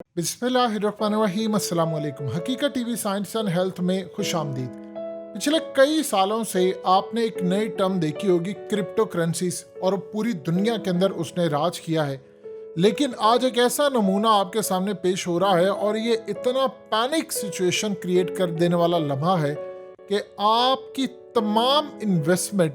बिस्मिल्लाहिर्रहमानिर्रहीम। अस्सलाम वालेकुम। हकीकत टीवी साइंस एंड हेल्थ में खुश आमदीद। पिछले कई सालों से आपने एक नई टर्म देखी होगी, क्रिप्टो करेंसीज, और पूरी दुनिया के अंदर उसने राज किया है। लेकिन आज एक ऐसा नमूना आपके सामने पेश हो रहा है और ये इतना पैनिक सिचुएशन क्रिएट कर देने वाला लम्हा है कि आपकी तमाम इन्वेस्टमेंट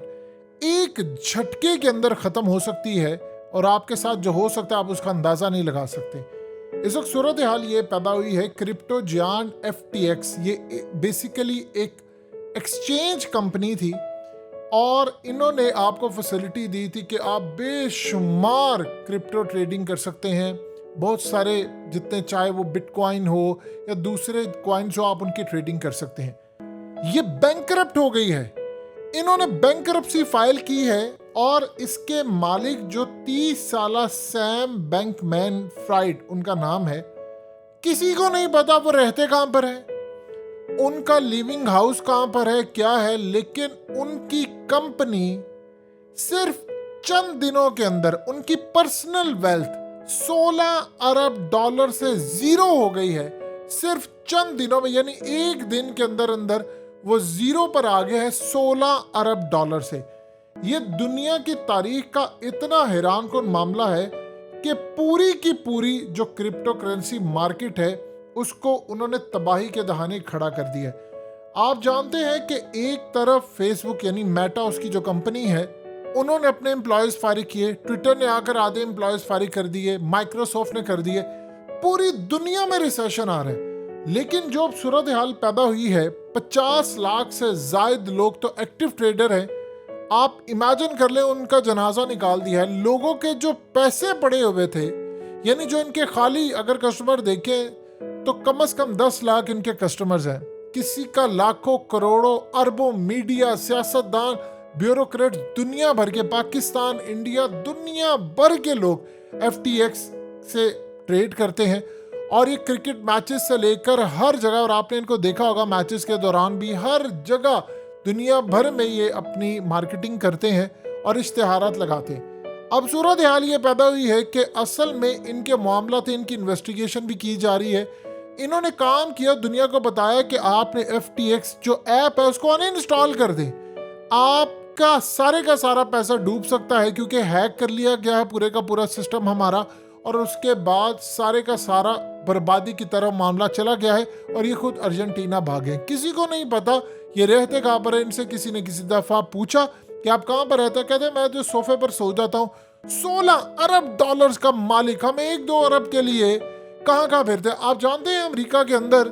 एक झटके के अंदर ख़त्म हो सकती है और आपके साथ जो हो सकता है आप उसका अंदाज़ा नहीं लगा सकते। इस वक्त सूरत हाल ये पैदा हुई है, क्रिप्टो जियांट FTX ये बेसिकली एक एक्सचेंज कंपनी थी और इन्होंने आपको फैसिलिटी दी थी कि आप बेशुमार क्रिप्टो ट्रेडिंग कर सकते हैं। बहुत सारे, जितने चाहे वो बिटकॉइन हो या दूसरे कॉइन, जो आप उनकी ट्रेडिंग कर सकते हैं। ये बैंकरप्ट हो गई है, इन्होंने बैंकरप्सी फाइल की है और इसके मालिक जो 30 साला सैम बैंकमैन फ्राइड उनका नाम है, किसी को नहीं पता वो रहते कहां पर है, उनका लिविंग हाउस कहां पर है, क्या है। लेकिन उनकी कंपनी सिर्फ चंद दिनों के अंदर उनकी पर्सनल वेल्थ 16 अरब डॉलर से जीरो हो गई है। सिर्फ चंद दिनों में, यानी एक दिन के अंदर अंदर वो जीरो पर आ गया है 16 अरब डॉलर से। ये दुनिया की तारीख का इतना हैरानकुन मामला है कि पूरी की पूरी जो क्रिप्टो करेंसी मार्केट है उसको उन्होंने तबाही के दहाने खड़ा कर दिया है। आप जानते हैं कि एक तरफ फेसबुक यानी मेटा, उसकी जो कंपनी है, उन्होंने अपने एम्प्लॉयज फारिग किए, ट्विटर ने आकर आधे एम्प्लॉयज फारिग कर दिए, माइक्रोसॉफ्ट ने कर दिए। पूरी दुनिया में रिसेशन आ रहा है। लेकिन जो सूरत हाल पैदा हुई है, 50 लाख से जायद लोग तो एक्टिव ट्रेडर हैं। आप इमेजिन कर लें, उनका जनाजा निकाल दिया है। लोगों के जो पैसे पड़े हुए थे, यानी जो इनके खाली अगर कस्टमर देखें तो कम से कम 10 लाख इनके कस्टमर्स हैं। किसी का लाखों करोड़ों अरबों, मीडिया, सियासतदान, ब्यूरोक्रेट, दुनिया भर के, पाकिस्तान, इंडिया, दुनिया भर के लोग FTX से ट्रेड करते हैं। और ये क्रिकेट मैचेस से लेकर हर जगह, और आपने इनको देखा होगा मैचेस के दौरान भी, हर जगह दुनिया भर में ये अपनी मार्केटिंग करते हैं और इश्तिहारात लगाते हैं। अब सूरत हाल ये पैदा हुई है कि असल में इनके मामला थे, इनकी इन्वेस्टिगेशन भी की जा रही है। इन्होंने काम किया, दुनिया को बताया कि आपने FTX जो ऐप है उसको अनइंस्टॉल कर दें, आपका सारे का सारा पैसा डूब सकता है, क्योंकि हैक कर लिया गया है पूरे का पूरा सिस्टम हमारा। और उसके बाद सारे का सारा बर्बादी की तरफ मामला चला गया है और ये खुद अर्जेंटीना भागे। किसी को नहीं पता ये रहते कहाँ पर है। इनसे किसी ने किसी दफा पूछा कि आप कहाँ पर रहते हैं, कहते मैं जो सोफे पर सो जाता हूँ। 16 अरब डॉलर्स का मालिक, हम 1-2 अरब के लिए कहाँ कहाँ फिरते हैं। आप जानते हैं अमेरिका के अंदर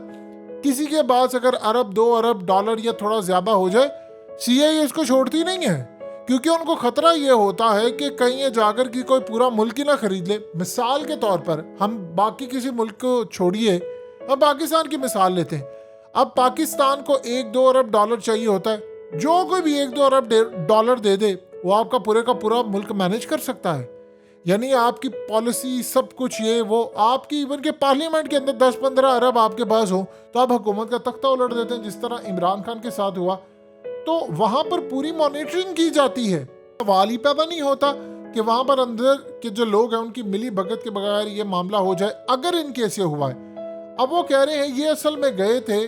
किसी के पास अगर अरब, 2 अरब डॉलर या थोड़ा ज्यादा हो जाए, CIA इसको छोड़ती नहीं है, क्योंकि उनको खतरा ये होता है कि कहीं ये जाकर की कोई पूरा मुल्क ही ना खरीद ले। मिसाल के तौर पर, हम बाकी किसी मुल्क को छोड़िए, अब पाकिस्तान की मिसाल लेते हैं। अब पाकिस्तान को 1-2 अरब डॉलर चाहिए होता है, जो कोई भी 1-2 अरब डॉलर दे दे, वो आपका पूरे का पूरा मुल्क मैनेज कर सकता है। यानी आपकी पॉलिसी, सब कुछ, ये वो, आपकी इवन के पार्लियामेंट के अंदर 10-15 अरब आपके पास हो तो आप हुकूमत का तख्ता उलट देते हैं, जिस तरह इमरान खान के साथ हुआ। तो वहां पर पूरी मॉनिटरिंग की जाती है। सवाल ही पैदा नहीं होता कि वहां पर अंदर के जो लोग हैं उनकी मिली भगत के बगैर ये मामला हो जाए, अगर इनके ऐसे हुआ है। अब वो कह रहे हैं ये असल में गए थे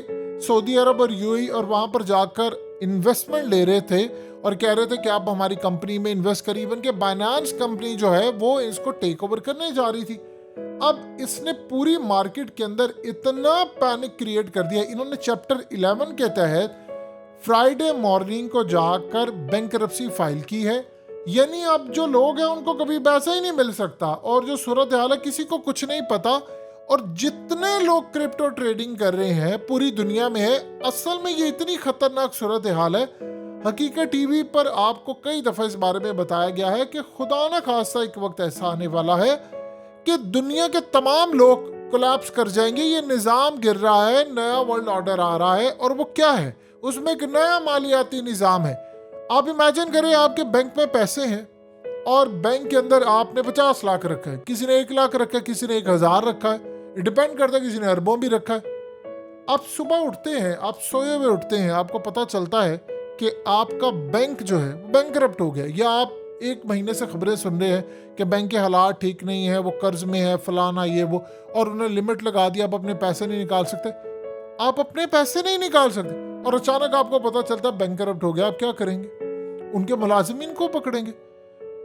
सऊदी अरब और UAE और वहां पर जाकर इन्वेस्टमेंट ले रहे थे और कह रहे थे कि आप हमारी कंपनी में इन्वेस्ट करिए। इवन के बाइनेंस कंपनी जो है वो इसको टेक ओवर करने जा रही थी। अब इसने पूरी मार्केट के अंदर इतना पैनिक क्रिएट कर दिया। इन्होंने चैप्टर 11 के तहत फ्राइडे मॉर्निंग को जाकर बैंकरप्सी फाइल की है। यानी अब जो लोग हैं उनको कभी पैसा ही नहीं मिल सकता, और जो सूरत हाल है किसी को कुछ नहीं पता। और जितने लोग क्रिप्टो ट्रेडिंग कर रहे हैं पूरी दुनिया में है, असल में ये इतनी खतरनाक सूरत हाल है। हकीकत टीवी पर आपको कई दफा इस बारे में बताया गया है कि खुदा न खास्ता एक वक्त ऐसा आने वाला है कि दुनिया के तमाम लोग कोलैप्स कर जाएंगे। ये निज़ाम गिर रहा है, नया वर्ल्ड ऑर्डर आ रहा है, और वो क्या है, उसमें एक नया मालियाती निज़ाम है। आप इमेजिन करें आपके बैंक में पैसे हैं और बैंक के अंदर आपने 50 लाख रखा है, किसी ने 1 लाख रखा है, किसी ने 1000 रखा है, डिपेंड करता है, किसी ने अरबों भी रखा है। आप सुबह उठते हैं, आप सोए हुए उठते हैं, आपको पता चलता है कि आपका बैंक जो है बैंकरप्ट हो गया, या आप एक महीने से खबरें सुन रहे हैं कि बैंक के हालात ठीक नहीं है, वो कर्ज में है, फलाना ये वो, और उन्हें लिमिट लगा दिया, आप अपने पैसे नहीं निकाल सकते। आप अपने पैसे नहीं निकाल सकते और अचानक आपको पता चलता है बैंक करप्ट हो गया, आप क्या करेंगे? उनके मुलाजिमीन को पकड़ेंगे,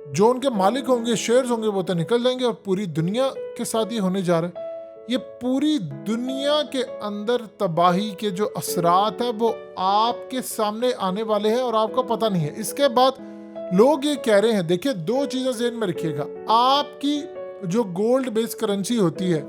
जो उनके मालिक होंगे, शेयर्स होंगे, वो तो निकल जाएंगे। और पूरी दुनिया के साथ ये होने जा रहा है। ये पूरी दुनिया के अंदर तबाही के जो असरात हैं वो आपके सामने आने वाले हैं और आपको पता नहीं है। इसके बाद लोग ये कह रहे हैं, देखिए 2 चीजें ज़हन में रखिएगा। आपकी जो गोल्ड बेस्ड करेंसी होती है,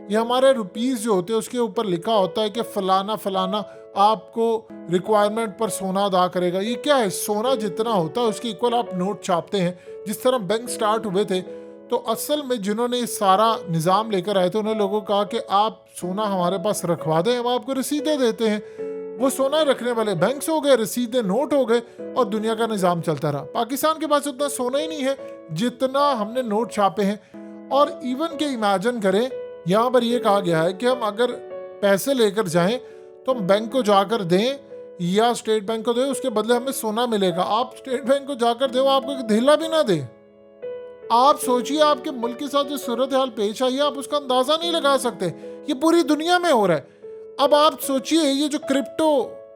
ये हमारे रुपीस जो होते हैं उसके ऊपर लिखा होता है कि फलाना फलाना आपको रिक्वायरमेंट पर सोना अदा करेगा। ये क्या है? सोना जितना होता है उसके इक्वल आप नोट छापते हैं। जिस तरह बैंक स्टार्ट हुए थे तो असल में जिन्होंने सारा निज़ाम लेकर आए थे उन्होंने लोगों को कहा कि आप सोना हमारे पास रखवा दें, हम आपको रसीदें देते हैं। वो सोना रखने वाले बैंक्स हो गए, रसीदें नोट हो गए और दुनिया का निज़ाम चलता रहा। पाकिस्तान के पास उतना सोना ही नहीं है जितना हमने नोट छापे हैं। और इवन के इमेजिन करें, यहाँ पर यह कहा गया है कि हम अगर पैसे लेकर जाएं तो हम बैंक को जाकर दें या स्टेट बैंक को दें, उसके बदले हमें सोना मिलेगा। आप स्टेट बैंक को जाकर दें, वो आपको एक धेला भी ना दे। आप सोचिए आपके मुल्क के साथ जो सूरत हाल पेश आई है, आप उसका अंदाजा नहीं लगा सकते। ये पूरी दुनिया में हो रहा है। अब आप सोचिए, ये जो क्रिप्टो,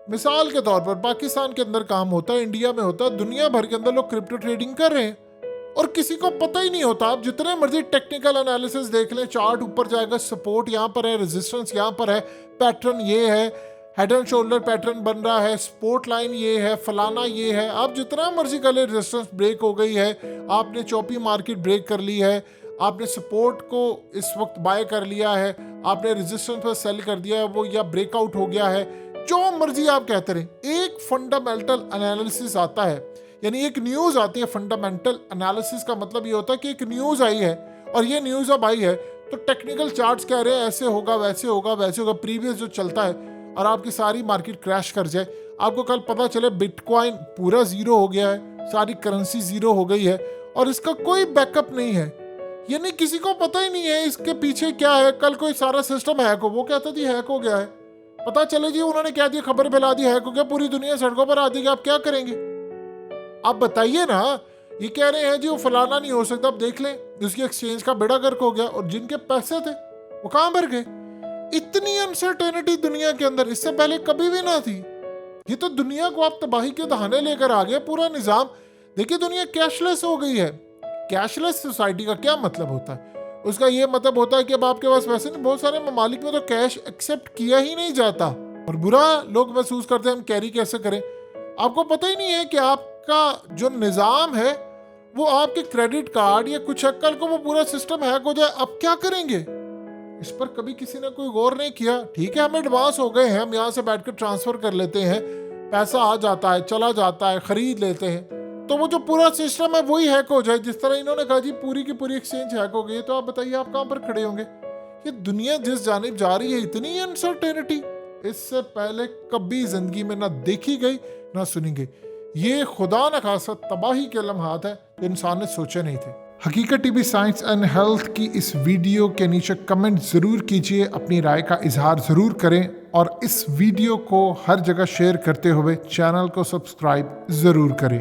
मिसाल के तौर पर पाकिस्तान के अंदर काम होता है, इंडिया में होता है, दुनिया भर के अंदर लोग क्रिप्टो ट्रेडिंग कर रहे हैं और किसी को पता ही नहीं होता। आप जितने मर्जी टेक्निकल एनालिसिस देख लें, चार्ट ऊपर जाएगा, सपोर्ट यहाँ पर है, रेजिस्टेंस यहाँ पर है, पैटर्न ये है, हेड एंड शोल्डर पैटर्न बन रहा है, स्पोर्ट लाइन ये है, फलाना ये है। आप जितना मर्जी कर ले, रेजिस्टेंस ब्रेक हो गई है, आपने चौपी मार्केट ब्रेक कर ली है, आपने सपोर्ट को इस वक्त बाय कर लिया है, आपने रेजिस्टेंस पर सेल कर दिया है, वो या ब्रेकआउट हो गया है, जो मर्जी आप कहते रहे। एक फंडामेंटल एनालिसिस आता है, यानी एक न्यूज़ आती है। फंडामेंटल एनालिसिस का मतलब ये होता है कि एक न्यूज़ आई है और ये न्यूज़ अब आई है तो टेक्निकल चार्ट्स कह रहे हैं ऐसे होगा, वैसे होगा, वैसे होगा, प्रीवियस जो चलता है, और आपकी सारी मार्केट क्रैश कर जाए। आपको कल पता चले बिटकॉइन पूरा जीरो हो गया है, सारी करेंसी जीरो हो गई है और इसका कोई बैकअप नहीं है। यानी किसी को पता ही नहीं है इसके पीछे क्या है। कल कोई सारा सिस्टम हैक हो, वो कहता थी हैक हो गया है, पता चले जी उन्होंने क्या दिया, खबर फैला दी हैक हो गया, पूरी दुनिया सड़कों पर आ जाएगी। आप क्या करेंगे? आप बताइए ना। ये कह रहे हैं जी वो फलाना नहीं हो सकता, आप देख लें उसकी एक्सचेंज का बेड़ा गर्क हो गया और जिनके पैसे थे वो कहां भर गए। इतनी अनसर्टेनिटी दुनिया के अंदर इससे पहले कभी भी ना थी। ये तो दुनिया को आप तबाही के दहाने लेकर आ गए, पूरा निजाम। देखिए दुनिया कैशलेस हो गई है। कैशलेस सोसाइटी का क्या मतलब होता है? उसका ये मतलब होता है कि अब आपके पास पैसे नहीं। बहुत सारे ममालिक में तो कैश एक्सेप्ट किया ही नहीं जाता और बुरा लोग महसूस करते हैं हम कैरी कैसे करें। आपको पता ही नहीं है कि आपका जो निजाम है वो आपके क्रेडिट कार्ड या कुछ कल को वो पूरा सिस्टम हैक हो जाए, अब क्या करेंगे? इस पर कभी किसी ने कोई गौर नहीं किया। ठीक है हम एडवांस हो गए हैं, हम यहाँ से बैठकर ट्रांसफर कर लेते हैं, पैसा आ जाता है, चला जाता है, खरीद लेते हैं, तो वो जो पूरा सिस्टम है वही हैक हो जाए। जिस तरह इन्होंने कहा जी पूरी की पूरी एक्सचेंज हैक हो गई, तो आप बताइए आप कहाँ पर खड़े होंगे? ये दुनिया जिस जानिब जा रही है, इतनी अनसर्टेनिटी इससे पहले कभी जिंदगी में ना देखी गई ना सुनी गई। ये खुदा न खासा तबाही के लम्हात है जो इंसान ने सोचे नहीं थे। हकीकत टीवी साइंस एंड हेल्थ की इस वीडियो के नीचे कमेंट ज़रूर कीजिए, अपनी राय का इजहार ज़रूर करें और इस वीडियो को हर जगह शेयर करते हुए चैनल को सब्सक्राइब ज़रूर करें।